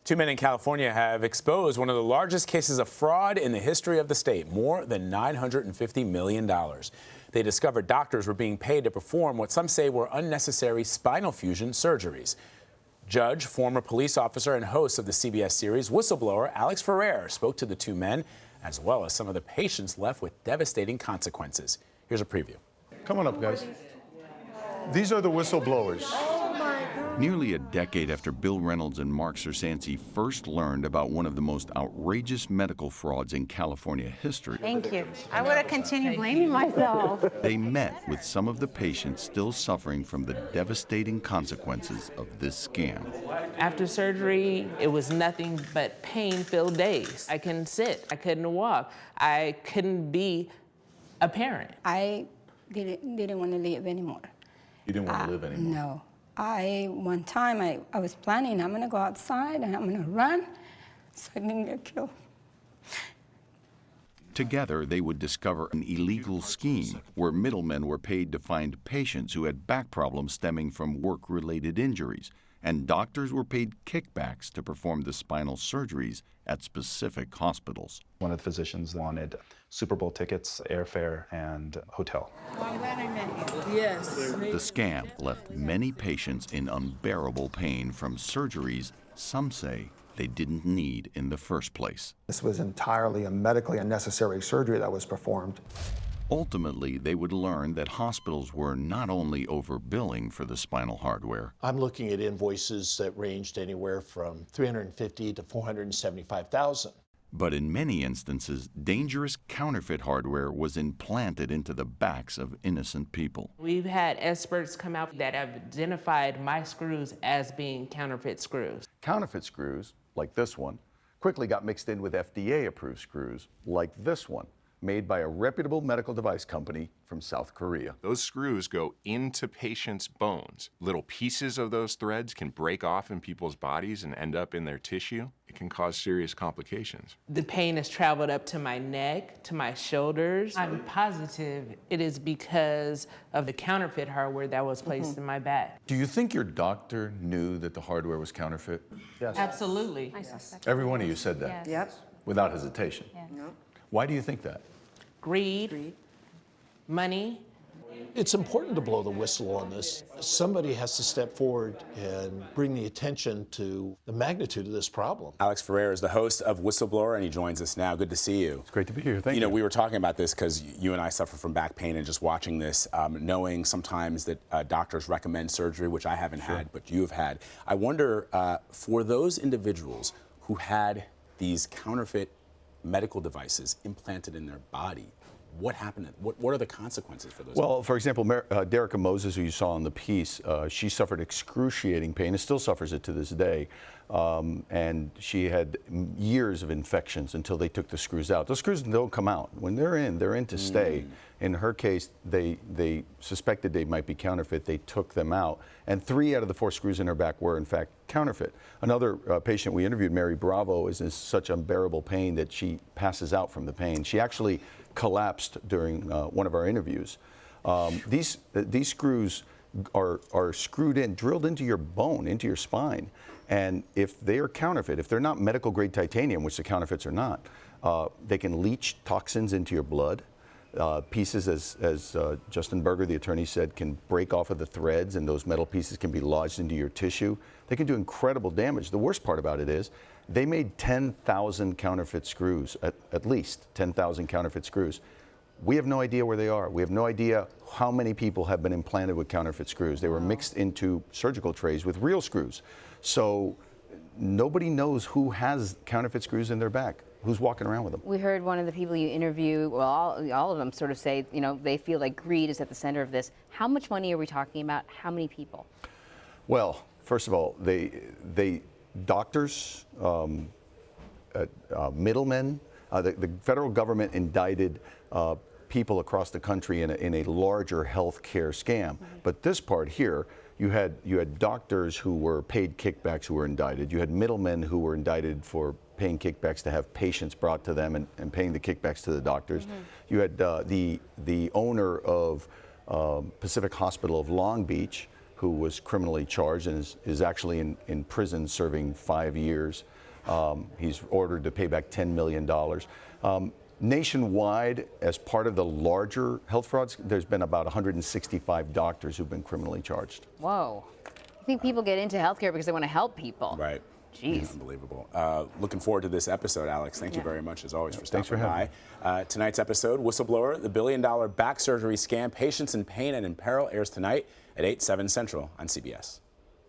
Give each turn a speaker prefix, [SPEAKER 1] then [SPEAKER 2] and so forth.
[SPEAKER 1] Two men in California have exposed one of the largest cases of fraud in the history of the state, more than $950 million. They discovered doctors were being paid to perform what some say were unnecessary spinal fusion surgeries. Judge, former police officer, and host of the CBS series Whistleblower, Alex Ferrer, spoke to the two men, as well as some of the patients left with devastating consequences. Here's a preview.
[SPEAKER 2] Come on up, guys. These are the whistleblowers.
[SPEAKER 3] Nearly a decade after Bill Reynolds and Mark Cersanti first learned about one of the most outrageous medical frauds in California history.
[SPEAKER 4] Thank you. I would have continued blaming myself.
[SPEAKER 3] They met with some of the patients still suffering from the devastating consequences of this scam.
[SPEAKER 5] After surgery, it was nothing but pain-filled days. I couldn't sit, I couldn't walk, I couldn't be a parent.
[SPEAKER 6] I didn't want to live anymore.
[SPEAKER 2] You didn't want to live anymore?
[SPEAKER 6] No. One time I was planning, I'm gonna go outside and I'm gonna run so I didn't get killed.
[SPEAKER 3] Together, they would discover an illegal scheme where middlemen were paid to find patients who had back problems stemming from work-related injuries, and doctors were paid kickbacks to perform the spinal surgeries at specific hospitals.
[SPEAKER 7] One of the physicians wanted Super Bowl tickets, airfare, and hotel.
[SPEAKER 5] Yes.
[SPEAKER 3] The scam left many patients in unbearable pain from surgeries some say they didn't need in the first place.
[SPEAKER 8] This was entirely a medically unnecessary surgery that was performed.
[SPEAKER 3] Ultimately, they would learn that hospitals were not only overbilling for the spinal hardware.
[SPEAKER 9] I'm looking at invoices that ranged anywhere from $350,000 to $475,000.
[SPEAKER 3] But in many instances, dangerous counterfeit hardware was implanted into the backs of innocent people.
[SPEAKER 5] We've had experts come out that have identified my screws as being counterfeit screws.
[SPEAKER 2] Counterfeit screws, like this one, quickly got mixed in with FDA-approved screws, like this one, made by a reputable medical device company from South Korea.
[SPEAKER 10] Those screws go into patients' bones. Little pieces of those threads can break off in people's bodies and end up in their tissue. It can cause serious complications.
[SPEAKER 5] The pain has traveled up to my neck, to my shoulders. I'm positive it is because of the counterfeit hardware that was placed in my back.
[SPEAKER 2] Do you think your doctor knew that the hardware was counterfeit?
[SPEAKER 6] Yes.
[SPEAKER 5] Absolutely.
[SPEAKER 2] Every one of you said that?
[SPEAKER 4] Yes. Yep.
[SPEAKER 2] Without hesitation?
[SPEAKER 4] Yes.
[SPEAKER 2] Why do you think that?
[SPEAKER 5] Greed, money.
[SPEAKER 9] It's important to blow the whistle on this. Somebody has to step forward and bring the attention to the magnitude of this problem.
[SPEAKER 1] Alex Ferrer is the host of Whistleblower, and he joins us now. Good to see you.
[SPEAKER 2] It's great to be here. Thank you.
[SPEAKER 1] You know, we were talking about this because you and I suffer from back pain, and just watching this, knowing sometimes that doctors recommend surgery, which I haven't had, but you have had. I wonder, for those individuals who had these counterfeit medical devices implanted in their body, what happened? What are the consequences for those?
[SPEAKER 2] Well, for example, Derica Moses, who you saw in the piece, she suffered excruciating pain and still suffers it to this day. And she had years of infections until they took the screws out. Those screws don't come out. When they're in to stay. In her case, they suspected they might be counterfeit. They took them out. And 3 out of the 4 screws in her back were, in fact, counterfeit. Another patient we interviewed, Mary Bravo, is in such unbearable pain that she passes out from the pain. She actually collapsed during one of our interviews. These screws are screwed in, drilled into your bone, into your spine. And if they are counterfeit, if they're not medical grade titanium, which the counterfeits are not, they can leach toxins into your blood. Pieces, as Justin Berger, the attorney, said, can break off of the threads, and those metal pieces can be lodged into your tissue. They can do incredible damage. The worst part about it is they made 10,000 counterfeit screws, at least 10,000 counterfeit screws. We have no idea where they are. We have no idea how many people have been implanted with counterfeit screws. They were mixed into surgical trays with real screws. So nobody knows who has counterfeit screws in their back. Who's walking around with them?
[SPEAKER 4] We heard one of the people you interview, well, all of them sort of say, you know, they feel like greed is at the center of this. How much money are we talking about? How many people?
[SPEAKER 2] Well, first of all, doctors, middlemen, the federal government indicted people across the country in a larger health care scam. But this part here, you had doctors who were paid kickbacks who were indicted. You had middlemen who were indicted for paying kickbacks to have patients brought to them and paying the kickbacks to the doctors. You had the owner of Pacific Hospital of Long Beach who was criminally charged and is actually in prison serving 5 years. He's ordered to pay back $10 million. Nationwide, as part of the larger health frauds, there's been about 165 doctors who've been criminally charged.
[SPEAKER 4] Whoa. I think people get into healthcare because they want to help people.
[SPEAKER 1] Right.
[SPEAKER 4] Jeez.
[SPEAKER 1] Unbelievable. Looking forward to this episode, Alex. Thank you very much, as always, for stopping
[SPEAKER 2] Thanks for having
[SPEAKER 1] by. Tonight's episode, Whistleblower, the billion-dollar back surgery scam, Patients in Pain and in Peril, airs tonight at 8/7 Central on CBS.